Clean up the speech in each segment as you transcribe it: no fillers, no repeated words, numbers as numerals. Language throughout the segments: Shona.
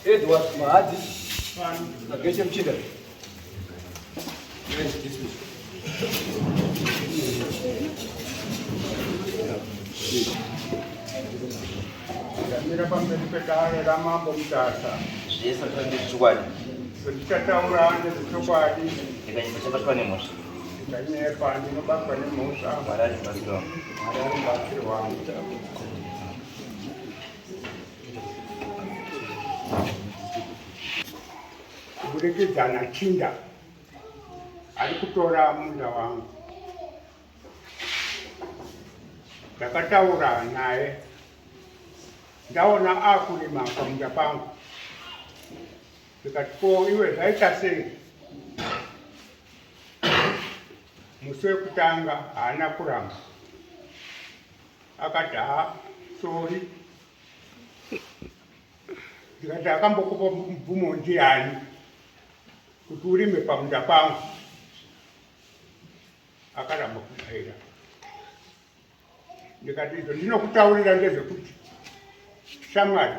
Edward Mahadi, Agesha Mchida. Mira pambeni pekare la mambo mtasa. Yes, I'm trying to squad. Sitataura ande kutokwadi. Ikanyipachapachwa nemusha. Ikanyepa ndinobakwa nemusha. Marari pastor. Marari basiri wangu. Kubudikidza na Chinda ari kutora munda wangu. Ndakataura naye ndaona akurima pamunda pangu. Ndikati ko iwe zvaita sei? Musi wekutanga haana kuramba. Akati sorry. Ndikati akambokupa mvumo ndiani kuti urime pamunda pangu. Akaramba kudaira. Ndikati izvo ndinokutaurira ngezvekuti shamwari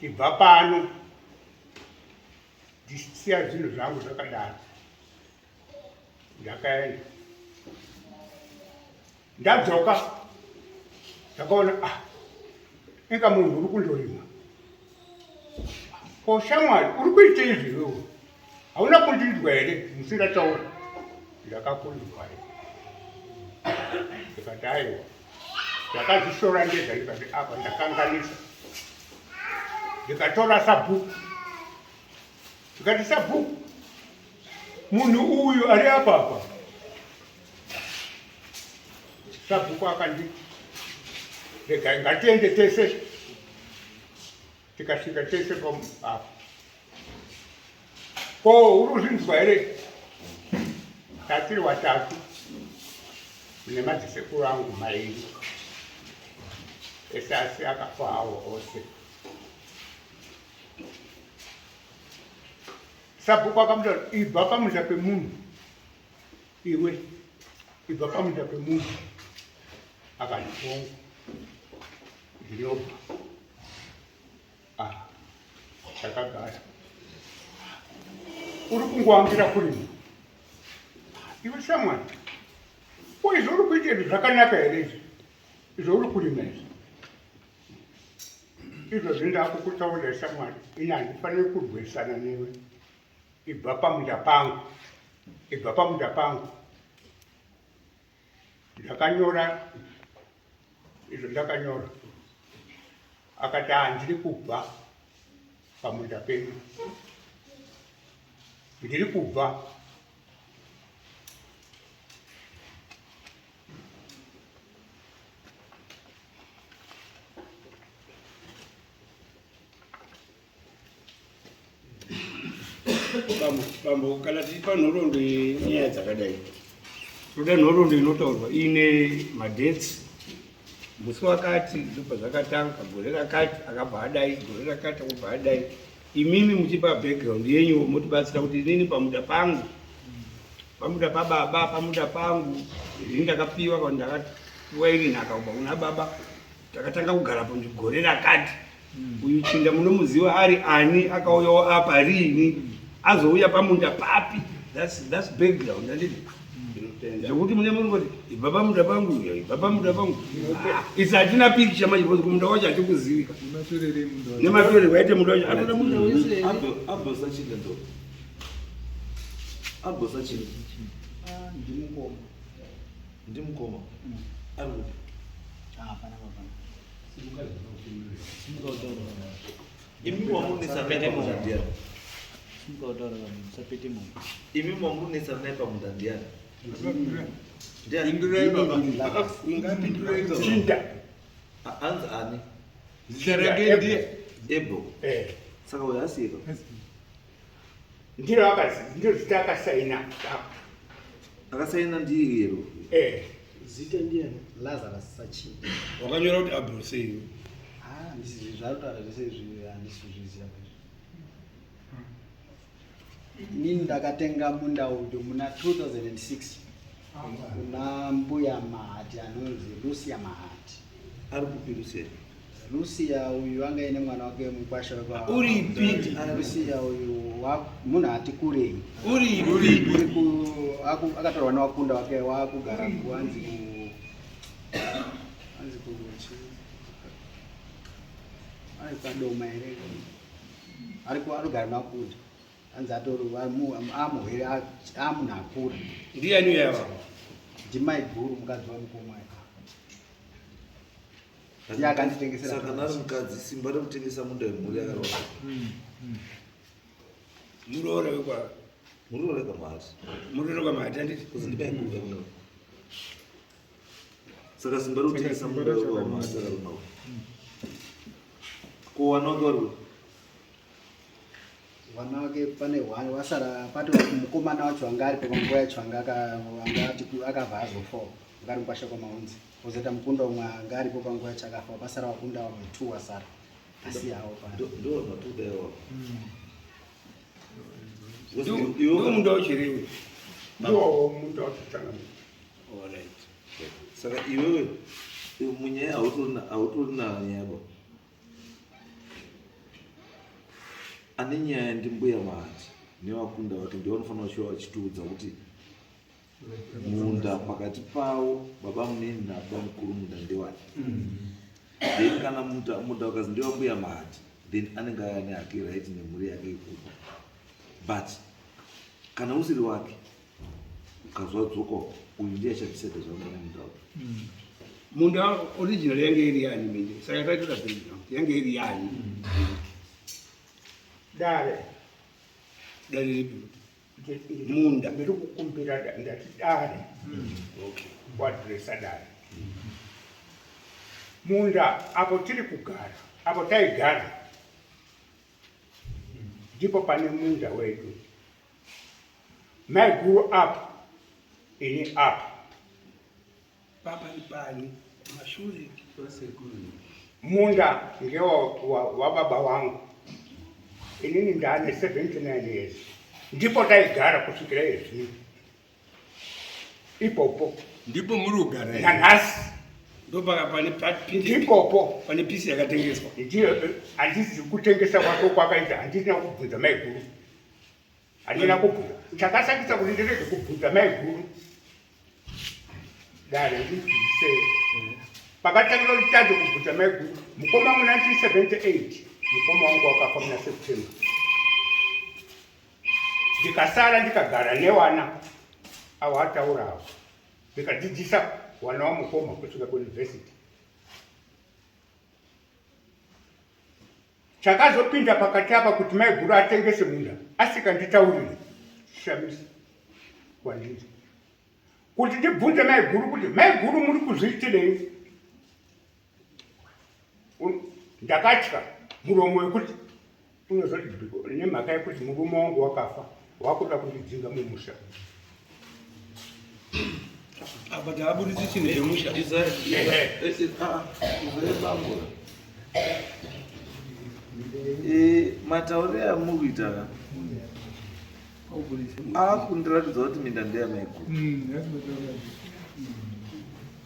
ibva pano ndisiya zvinhu zvangu zvakadaro. Ndakaenda ndadzoka ndakaona inga munhu uri kundorima. Ko shamwari uri kuita izvi iwewe? Hauna kundinzwa here musi ndataura? Ndakakunzwa here. Ndikati aiwa ndakazvishora ndega ndikati apa ndakanganisa. Ndikatora sabhuku ndikati sabhuku munhu uyu ari apa. Sabhuku akanditi rega ngatiende tese. Tikasvika tese apa. Ko uri kuzvinzwa here? Tatiri watatu kune madzisekuru angu mairi. Esasi akafa hawo ose. Sabhuku akamuti ibva pamunda pemunhu iwe, ibva pamunda pemunhu. Akandibonga ndinobva. Takagara. Uri kungoangira kurima iwe shamwari? Ko izvo uri kuita izvi zvakanaka here izvi? Izvo uri kurima izvi? Izvo zvindakukutaurira shamwari, ini handifaniri kurwisana newe. Ibva pamunda pangu, ibva pamunda pangu. Ndakanyora izvo ndakanyora. Akati handiri kubva pamunda penyu, ndiri kubva. Bambo kana tipa nhorondo yenyaya dzakadai, toda nhorondo inotaurwa ine madates. Musi wakati ndobva zvakatanga, gore rakati akabva adai, gore rakati akabva adai. Imimi muchipa background yenyu motibatsira kuti inini pamunda pangu, pamunda pababa, pamunda pangu ndakapiwa kana ndakapiwa iri nhaka kubva kuna baba. Takatanga kugara gore rakati. Uyu Chinda munomuziva ari ani, akauyawo apa rini, azouya pamunda papi. That's background. Zvekuti mune muri kuti ibva pamunda pangu, ibva pamunda pangu. Isi hatina picture manje because kumunda wacho hatikuziva. Nematorere waite munda wacho anoda munda wese. Abdosa Chinda ndo. Abdosa Chinda. Ndimukoma. Ndimukoma. Arudi. Hapana. Imi wamunesa nepa mutandiana. Imi wamunesa nepa mutandiana. Chinda. Anza ani. Zeragende. Ebo. Saka uyasika. Ndiro akazi, ndiro zita akasaina. Akasaina ndiyero. Zita ndiani? Lazarus Sachinda. Wakanyora kuti Abdul ndisi zvataura zvese izvi handisizviziva. Nini ndakatenga munda uyu muna 2006 kuna mbuya Mahati anonzi Lucia Mahati. Ari kupi Lucia? Lucia uyu anga ine mwana wake mukwasha kwa Uripi. Lucia uyu munhu ati kurei. Uripi. Akatorwa nawakunda wake wakugara kuanzi ku ari padoma ere ari kugara nawakunda anzi atori amuhwere amunhu akura Ndiani yava? ndimai guru mukadzi wamukoma Saka nari mukadzi simba rekutengesa munda wemhuri yakarova. Murore kwa Murore kaMahati. murore kwa Mahati anditi. Kuzi ndibai guru yakarova. Saka simba rekutengesa munda wemhuri yakarova. Ko wana wake vari wana wake pane hwani wasara pati mukomana wacho anga ari papanguva yacho anga akabva azofa ngari mukwasha kwamaunzi ozoita mukunda umwe anga aripo panguva yacho akafa pasara wakunda vamwe 2 wasara asi hawo ndo matuda yawo. Ndo mundu auchiriwe. Ndo mundu auchitanga. Alright. Saka iwewe munyaya hautori nanyabo. Ane nyaya ndimbuya Mahati nevakunda vake ndivo vanofanira kuchiva vachitiudza kuti munda pakati pavo baba muneni nababa mukuru munda ndewani. Then kana munda ukazi ndewambuya Mahati then anenge ane hake right nemhuri yake ikoko. But kana usiri wake ukazwa dzoka uyu ndiye achadecide zvaungana munda wake. Munda original yange iri yani minde. Saka taitoda background yange iri yani. Dare Dari munda. ndiri kukumbira ndati dare. Okay. Wadresa dare. Munda apo tiri kugara, apo taigara ndipo pane munda wedu. Mai grew up ini up. Papa ni pani mashuri. Munda ngewa wa baba wangu. Inini ndane 79 years. Ndipo taigara kusvikira izvi. Ipopo. Ndipo muri kugara. Nanhasi. Ndo pane pindi. Ipopo. Pane pisi yakatengeswa. Ndiyo handisi kutengesa kwako kwakaita handisina kubvunza mai guru. Handina kubvunza. Chakasakisa kuti ndirege kubvunza mai guru. Dare ndibvise. Pakatangira kutadza kubvunza mai guru. Mukoma mu 1978. Mukoma wangu wakafa muna September. Ndikasara ndikagara newana avo ataurawo. Ndikadzidzisa wana wamukoma kusvika kuuniversity. Chakazopinda pakati apa kuti mai guru atengese munda asikanditaurire shamisa kwandiri. Kuti ndibvunze mai guru kuti mai guru muri kuzviitirei? Ndakatya muromo wekuti unozoti nemhaka yekuti murume wangu wakafa wakuda kundidzinga mumusha. Apa taburitse chinhu chemusha. Matauriro amurikuita akundiratidza kuti minda ndeyamai guru.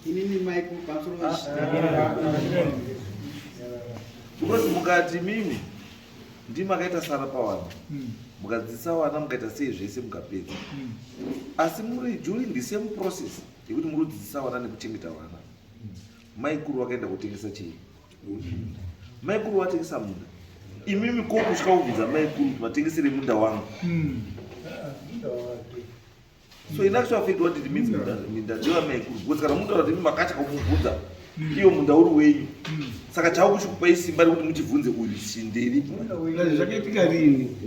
inini maiko pamusoro Because mukati mimi ndimakaita sara pawana mukadzidzisa wana mukaita sei zvese mukapedza. Asi muri during the same process yekuti muri kudzidzisa wana nekuchengeta wana mai guru wakaenda kutengesa chii? Mai guru watengesa munda. Imimi ko kusvika kubvunza mai guru kuti vatengesere munda wangu. So in actual fact what it means minda ndiwa mai guru. Because kana munda kuti makatya kumubvunza iyo munda uri wenyu. Saka chavo kuchikupa isimba rekuti muchibvunze uyu sindiri. Zvakaitika rini?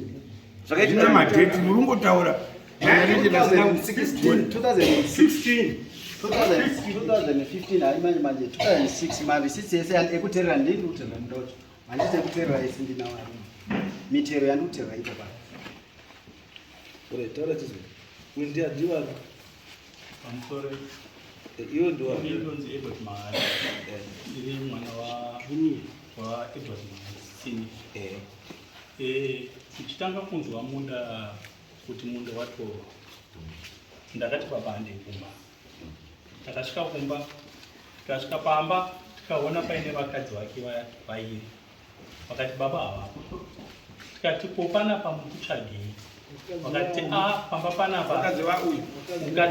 Zvakaitika madheti murungotaura. 2015 hari manje 2006 mavisitsi ese ekuteerera ndiri kuteerera ndoto handisi ekuteerera ese ndina varume mitero yandikuteerera ipo pano. taura chizvo uyu ndiwani pamusoro iwo ndiwani ndinonzi Edward Mahati ndiri mwana wa Edward Mahati sini. Tichitanga kunzwa munda kuti munda watorwa ndakati baba handeguma takasvika kumba, tikasvika pamba tikaona paine vakadzi vake vairi, vakati baba havapo. Tikati ko panapa muri kutsvagei? Vakati pamba panapa mukadzi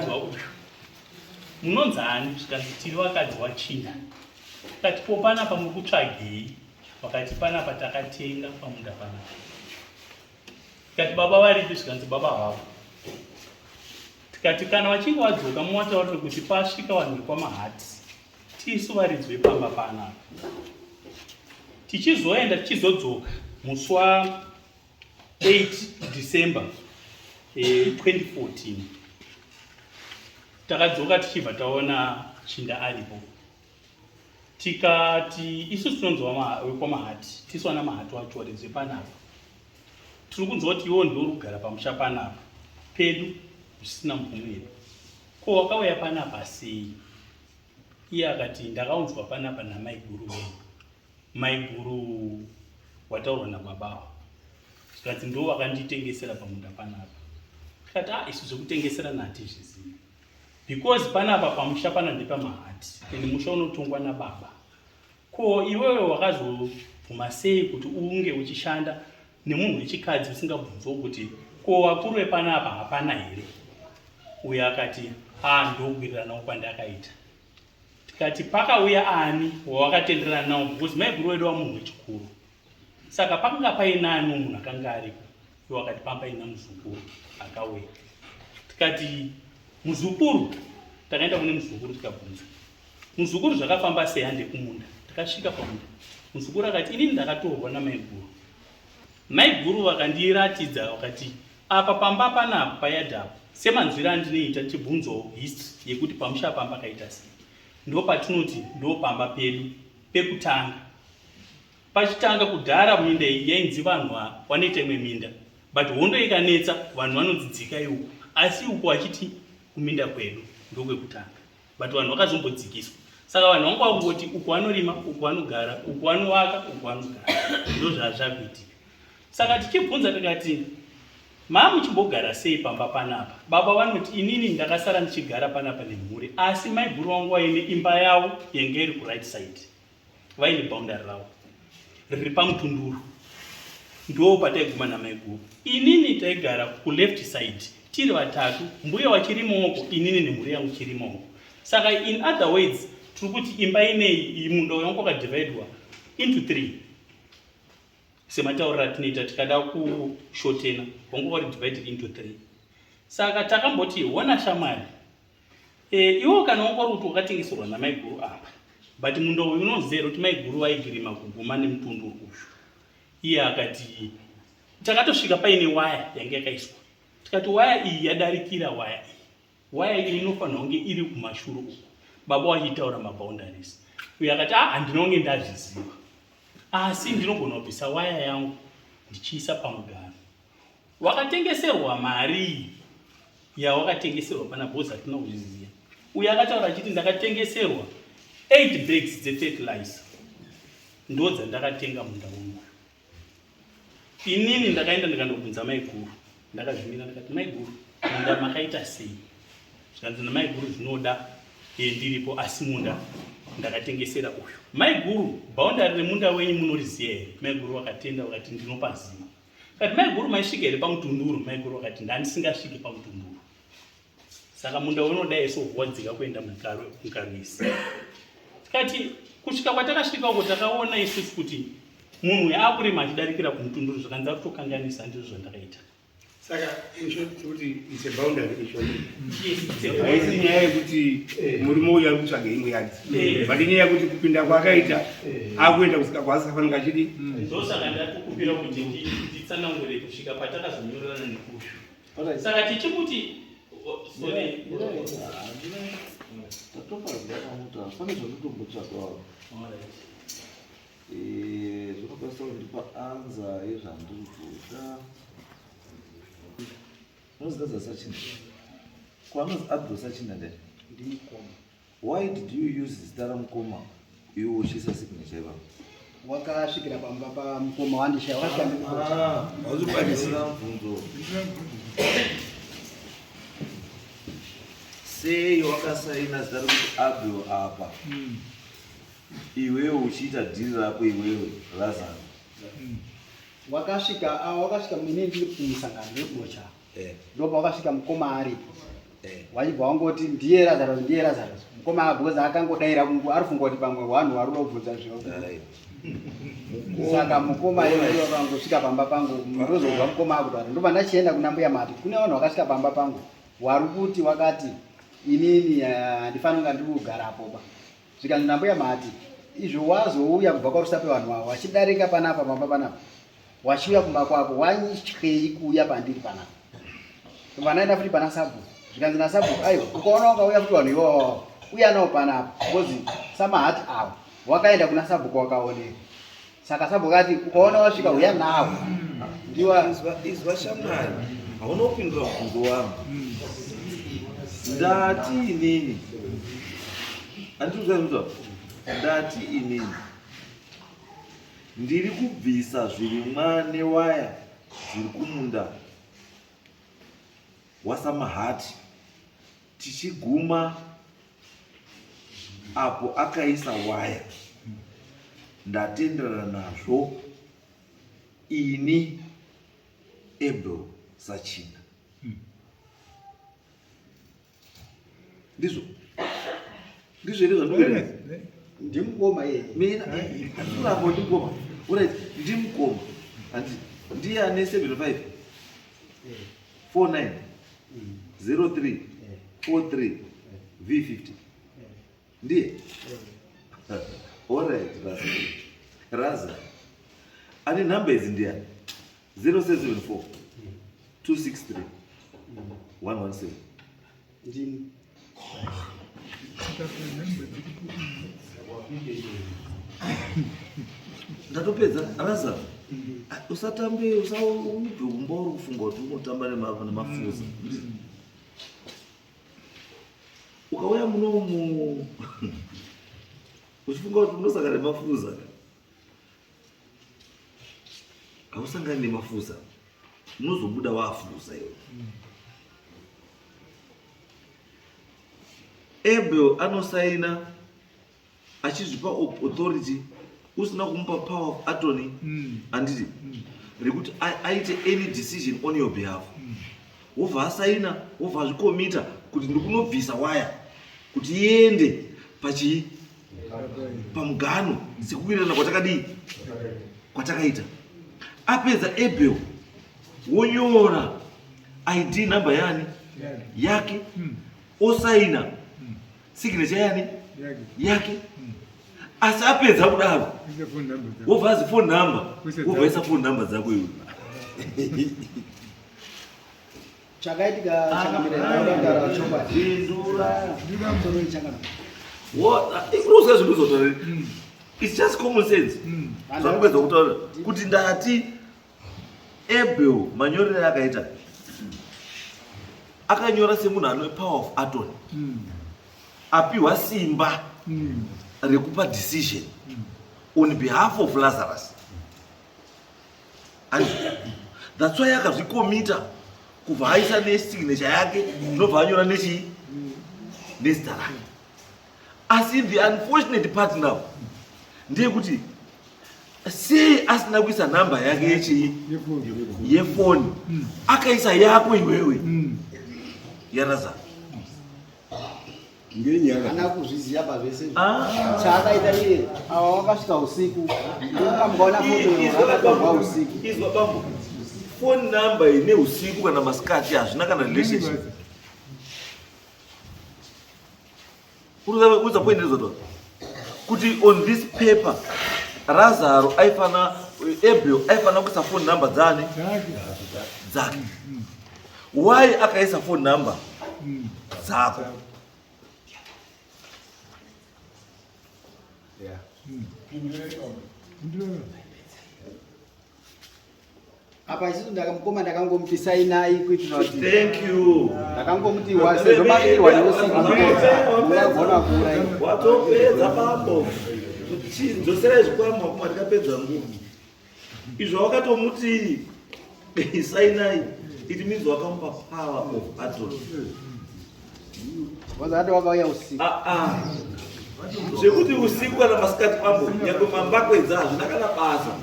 wauyu munonzi ani? Zvikanzi tiri vakadzi wachina. Tikati ko panapa muri kutsvagei? Vakati panapa takatenga pamunda panapa. Tikati baba varipi? Zvikanzi baba havapo. Tikati kana vachinge vadzoka muvataurire kuti pasvika vanhu vekwamahati tisu varidzi vepamba panapa. Tichizoenda tichizodzoka musi wa8 December 2014 takadzoka tichibva taona Chinda aripo. Tikati isusu tinonzi wekwamahati, tisu vana mahati wacho varidzi vepanapa. Tiri kunzwa kuti iwo ndio rugara pamusha panapa pedu zvisina mubvumiro. Ko wakauya panapa sei? Iye akati ndakaunzwa panapa namaiguru wenyu, maiguru wataurwa nababawo. Zvikati ndo vakanditengesera pamunda panapa. Tikati isu zvekutengesera natizvizivi, because panapa pamusha pana ndepamahati ende musha unotongwa nababa. Ko iwewe wakazobvuma sei kuti unge uchishanda nemunhu wechikadzi usingabvunzwa kuti ko wakuru wepanapa hapana here? Uyo akati ndogwirirana nawo kwandakaita. Tikati pakauya ani wawakatenderana nawo? Because maiguru wedu wamunhu wechikuru. Saka pakanga painani munhu akanga aripo. Iwo akati pampaina muzukuru akauya. Tikati muzukuru? Takaenda kune muzukuru tikabvunza. Muzukuru zvakafamba sei hande kumunda? Takasvika pamunda. Muzukuru akati inini ndakatorwa namaiguru. Maiguru vakandiratidza vakati apa pamba panapa payadhapo semanzwira andinoita tichibvunzawo history yekuti pamusha pamba kaita sei. Ndo patinoti ndo pamba pedu pekutanga. Pachitanga kudhara minda iyi yainzi vanhu vanoita imwe minda, but hondo ikanetsa vanhu vanodzidzika iuku, asi uku vachiti kuminda kwedu ndokwekutanga, but vanhu vakazombodzikiswa. Saka vanhu vanga vakungoti uku vanorima, uku vanogara, uku vanovaka, uku vanogara. Ndo zvazvakuitika. Saka tichibvunza tikati muchimbogara sei pamba panapa? Baba vanoti inini ndakasara ndichigara panapa nemhuri, asi maiguru vangu vaine imba yavo yanga iri ku right side, vaine boundary ravo riri pamutunduru. Ndo pataiguma namaiguru. Inini taigara ku left side tiri vatatu, mbuya wachirimoko, inini nemhuri yangu chirimoko. Saka in other words tiri kuti imba inei munda wangu wakadhivaidwa into 3 semataurira tinoita tikada kushotena wangu wari divided into 3. Saka takamboti wona shamari, iwo kana wangori kuti wakatengeserwa namaiguru apa, but munda uyu unozera kuti maiguru vaigirima kuguma nemutunduru uyu. Iye akati takatosvika paine waya yanga yakaiswa. Tikati waya iyi yadarikira waya iyi. Waya iyi inofanira kunge iri kumashure uku. Baba wachitaura maboundaries. Uye akati handinonge ndazviziva, asi ndinogona kubvisa waya yangu ndichiisa pamugano. Wakatengeserwa mari yawakatengeserwa pana bhozi atina kuzviziva. Uye akataura achiti ndakatengeserwa 8 bags dzefertilizer, ndo dzandakatenga munda wangu. Inini ndakaenda ndikandobvunza maiguru, ndakazvimira ndikati maiguru munda makaita sei? Zvikanzi namaiguru zvinoda ndiripo, asi munda ndakatengesera uyu. Maiguru boundary remunda wenyu munoriziya here? Maiguru wakatenda wakati ndinopaziva. Kati maiguru maisvika here pamutunduru? Maiguru wakati ndandisingasviki pamutunduru. Saka munda unodai sokuwadzika kuenda mukarwisi. Tikati kusvika kwatakasvika uko takaona isusu kuti munhu yaakurima achidarikira kumutunduru, zvakanza kutokanganisa. Ndizvo zvandakaita. Saka kuti it's a boundary issue. Yes, it's a Haisi boundary. nyaya yekuti murimo uyu ari kutsvaga imwe yadzi, but nyaya yekuti kupinda kwakaita akuenda kusvika kwaasikafanira chidi. Ndosaka ndakukupira kuti nditsanangure kusvika patakazonyorerana nekushu. Saka tichikuti pane zvandinotombotsvagawo zvinokwanisa kundipa anza yezvandiri kuda. Unozikadza Sachinda? Kwanozi Abdul Sachinda ndani? Why did you use zita ramukoma iwe uchiisa signature ivavo? Wakasvikira pamba pamukoma wandisha wakashandira Wazokwanisa mvunzo. sei wakasaina zita rekuti Abel apa iwewe uchiita dhiri rako iwewe Lazaro? wakasvika mine ndiri kumusangano wekunocha Eh, ndopa wakasvika mukoma aripo eh. wachibva wangoti ndiye Lazarus ndiye Lazarus mukoma abhoza akangodaira kungu ari funga kuti pamwe wanhu vari kubvunza zviro Dai. saka mukoma iyoyo akangosvika pamba pangu ndozobva mukoma akutaura ndopa ndachienda kuna mbuya mati kune vanhu vakasvika pamba pangu wari kuti wakati inini handifani kunga ndiri kugarapoba zvikanzi nambuya mati izvo wazouya kubva kwarusa pevanhu vavo wachidarika panapa pamba panapa wachiuya kumba kwako wanyityei kuuya pandiri panapa vanaenda futi pana Sabhu zvikanzi naSabhu aiwa ukaona ukauya futi vanhu ivavo uya nawo panapa kozi samahati avo wakaenda kuna Sabhu kwawakaoneka saka Sabhu kati ukaona wasvika uya nawo ndiwa Izwa shamwari, hauna kupindura bvunzo wangu. Ndati inini, ndati inini ndiri kubvisa zvirimwa newaya zviri kumunda waSamahati tichiguma apo akaisa waya ndatenderana nazvo ini Abel Sachina. Ndizvo ere zvandikueleza? ndimukoma iye Mina andikurapo ndimukoma. Alright, ndimukoma. Ndiye ane 75 49 03 43 V50. Ndiye? Alright, Raza. Ane number idzi ndiani? 0774 263 117. ndini Ndatopedza Raza. Usatambe usaubve kumba uri kufunga kuti unotamba nemafuza. Ukauya munomu uchifunga kuti unosangana nemafuza. Hausangani nemafuza. Unozobuda wafuza iwe. Abel anosaina achizvipa authority usina kumupa power of attorney anditi rekuti aite any decision on your behalf. Wobva asaina wobva azvikomita kuti ndiri kunobvisa waya kuti iende pamugano sekuwirirana kwatakaita. Apedza Abel wonyora ID number yani yake osaina signature yani yake asi apedza kudaro wobva azi phone number wobva isa phone number dzako iwe. chakaitika chakamira chokwadi Indura ndiri chakana what unoziva zvinhu zvotaura. It's just common sense. Zvakupedza kutaura kuti ndati Abel manyorero akaita akanyora semunhu ane power of attorney apiwa simba rekupa decision on behalf of Lazarus. And that's why akazvikomita kubva aisa nesignature yake nobva anyora nezita rake. Asi the unfortunate part now ndeyekuti sei asina kuisa namba yake yefoni akaisa yako iwewe yaRazaro. ana kuzviziva pazvese chaakaita iye ava wakasvika usiku ndokamgaona foto akatorwa usiku. Izwa bambo, phone number ine usiku kana masikati hazvina kana relationship. Uza point rezoto kuti on this paper Lazaro Abel aifana kuisa phone number dzake. Why akaisa phone number dzako? apa isusu ndakamukoma ndakangomupisainai kuitira kuti Thank you. ndakangomuti wazezvomakirirwa neusiku mungagona kuurai Watopedza bambo. Chidzosera zvikwama kuma ndikapedza nguvu. Izvo wakatomuti sainai. It means wakamupa power of attorney. Kwanza hata wakauya usiku. Zvekuti usiku kana masikati kwambo nyangwe mambako edzazvo ndakana basa.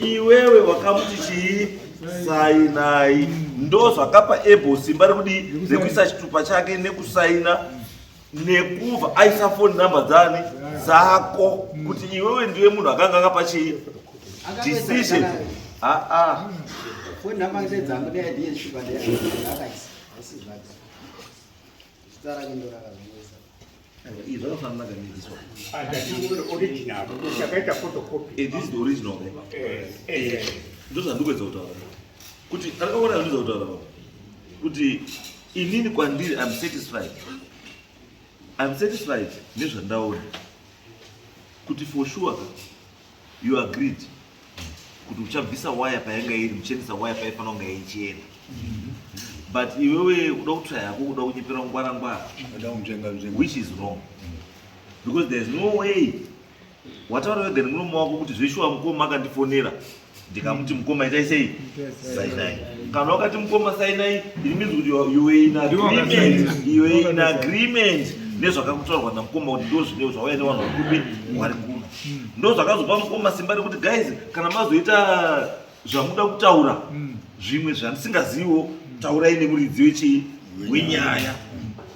Iwewe wakamuti chii sainai ndo zvakapa Abel simba rekuisa chitupa chake nekusaina nekuva aisa phone number dzako kuti iwewe ndiwe munhu akanga akapa chii decision. Phone number dzangu ne idea shuka ne akaisa. Asizvazi. Stara kindora kazongoisa. Izvo zvinofanira kuganedziswa. Original. Chakaita photocopy. This is the original. Ndo zvandikuedza kutaura kuti andakaona zvandikuedza kutaura kuti inini kwandiri I'm satisfied nezvandaona kuti for sure you agreed kuti uchabvisa waya payanga iri muchenesa waya paifanira kunge ichienda. But iwewe kuda kutsva yako kuda kunyepera ngwara which is wrong because there's no way wataura wega nemuromo wako kuti zveshuwa mukoma akandifonera ndikamuti mukoma itai sei sainai. Kana wakati mukoma sainai it means kuti you were in agreement nezvakakutaurwa namukoma kuti ndo zvineo zvauya nevanhu vakubi wari kuno ndo zvakazopa mukoma simba rekuti guys kana mazoita zvamuda kutaura zvimwe zvandisingazivo taurai nemuridzi wenyaya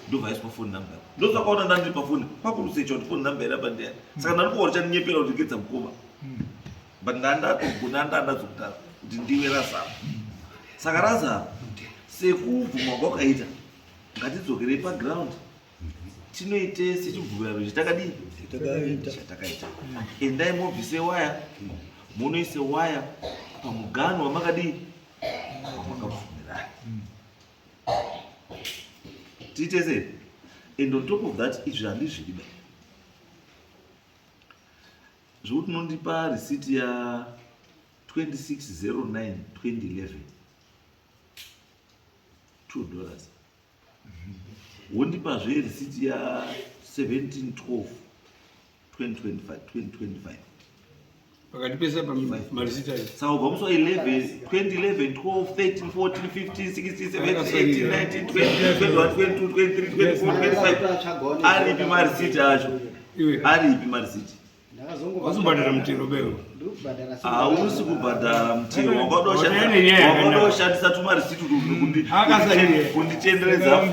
ndo vaiswa phone number ndo zvakaona ndandiri pafoni pakurusecha kuti phone number irapa ndiyani saka ndandipoora chandinyepera kuti ngedza mukoma but ndandatogona ndandadzokutara kuti ndiwe razama. Saka razama sekubvuma kwakaita ngatidzokerei paground tinoite sechibvumirano chatakadii chatakaita. Endai mobvise waya munoise waya pamuganhu wamakadii wamakabvumirana tiite sei. And on top of that izvi handizvida zvokuti nondipa receipt ya 2609/2011 $2 wondipazve receipt ya 17/12/2025 pakati pesa pamarisita saka ubva musi wa 11 2011 12 13 14 15 16 17 18 19 20 21 22 23 24 25 aripi marisiti acho aripi marisiti wasubhadhara mutero bero hausi kubhadhara mutero wangadoshandisa tumarisiti kunditenderedza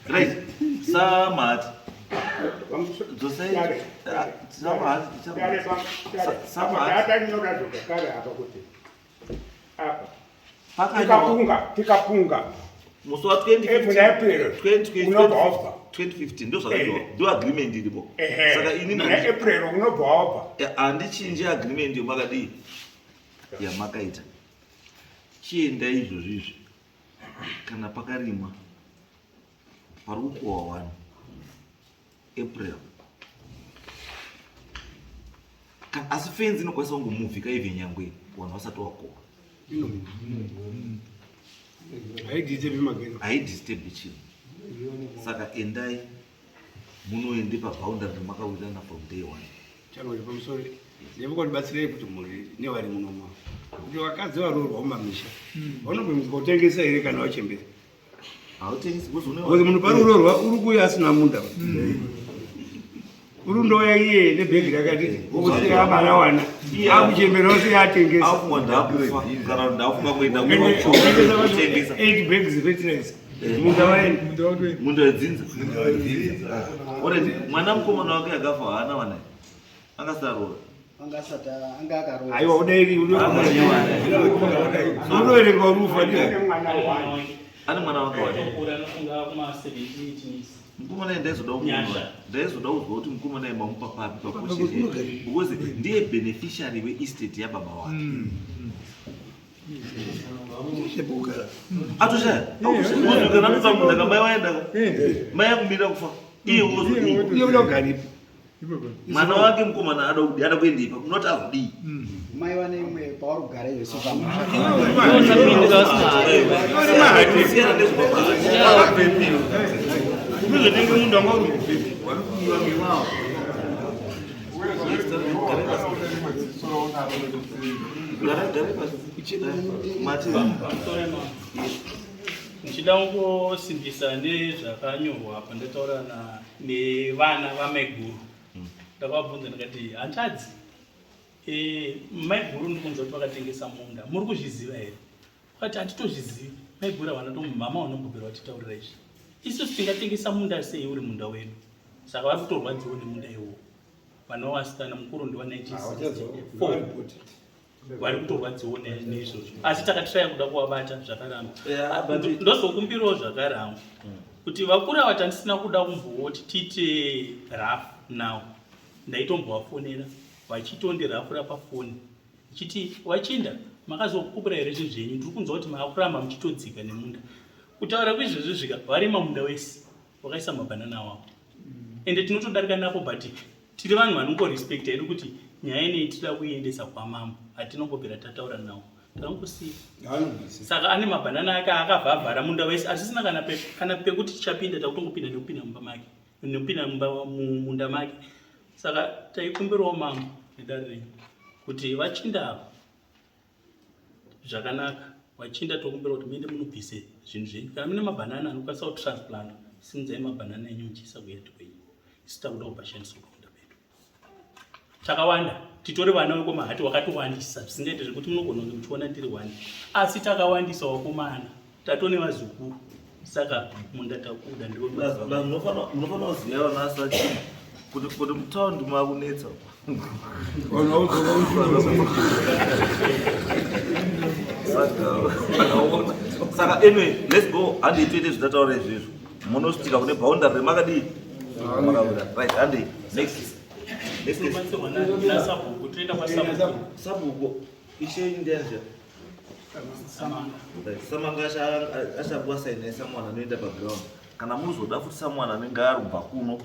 right samati tikapunga musi wa 2015 ndo zvakaitwa ndo agreement iripo saka inini April unobva wabva handichinji agreement yomakadii yamakaita chienda izvozvo izvi kana pakarimwa pari kukohwa 1 April asi fenzi inokwanisa kungomuvhika ivhe nyangwe vanhu vasati wakohwa haidisturbi chinhu. Saka endai munoende paboundary makawirirana from day one. Changu pamusoro ndikubatsirei kuti muri nevari munoma kuti vakadzi varoorwa mumamisha vanobvotengesa here kana vachembera hautengesi kuti munhu paruroorwa uri kuuya asina munda uri ndoya iye nebhegi rakati ukusiya vana wana akuchembera ose atengesa afunga ndakufa kana ndafunga kuenda kutengesa 8 bags fertilizer munda waenda munda wedzinza mwana mukomana wake akafa haana wana angasaroora aiwa udairi unoverenga urufa ane mwana wake mukomana ndaizoda uzwa kuti mukomana mamupa papi pakosheri because ndiye beneficiary weestate yababa wake atoshaya kana ndotamunda kamai waenda mai akumira kufa iye uzogaripa mwana wake mukomana ada kuendipa unoti azodii mai vane imwe pavari kugara ivesu uzonenge mundu anga uri kupepi Ndichida kungosimbisa nezvakanyorwa apa ndataurana nevana vamaiguru. Ndakavabvunza ndikati hanzvadzi, maiguru ndikunzwa kuti vakatengesa munda, muri kuzviziva here? Vakati hatitozvizivi. Maiguru havana mama vanombobvira vatitaurira izvi. Isusu tingatengesa munda sei uri munda wedu? Saka vari kutorwadziwo nemunda iwowo. Vana vasikana mukuru ndiwa 1964 vari kutorwadziwo neizvozvo, asi takatiraya kuda kuvabata zvakaramba. Ndozokumbirawo zvakare hangu kuti vakura vati handisina kuda kumboti tiite rafu nawo. Ndaitombovafonera vachitondirafura pafoni ichiti Wachinda, makazokupura here zvinhu zvenyu? Ndiri kunzwa kuti maakuramba muchitodzika nemunda. Kutaura kwizvozvo zvika varima munda wese wakaisa mabhanana awavo, ende tinotodarika napo, but tiri vanhu vanongorespecta hedu kuti nyaya inei tida kuiendesa kwamambo, hatinombobvira tataura nawo, takangosiya. Saka ane mabhanana ake akavhavhara munda wese, asisina kana pekuti tichapinda, takutongopinda nekupinda mumba make, nekupinda munda make. Saka taikumbirawo mambo nedare renyu kuti Wachinda ava zvakanaka. Wachinda tokumbira kuti muende munobvise zvinhu zvenyu. Kana mune mabhanana anokwanisa kutransplant, simdzai mabhanana enyu muchiisa kuyati kwenyu. Isu takuda kupashandiswa kumunda pedu. Takawanda, titori vana vekomahati wakatowandisa, zvisingaite zvekuti munogona kunge muchiona tiri wani. Asi takawandisa wakomana, tatone vazukuru. Saka munda takuda ndiwo. Munofana kuziva vanasati kuti mutaundi makunetsa. Saka anyway, let's go. Handi tuite zvitataura izvizvo. Munosvika kune boundary remakadii? Right, handi next. Sabuko ishe indenje. Samanga ashabuwa saine samwana noenda background. Kana muzoda futi samwana anenge arumba kuno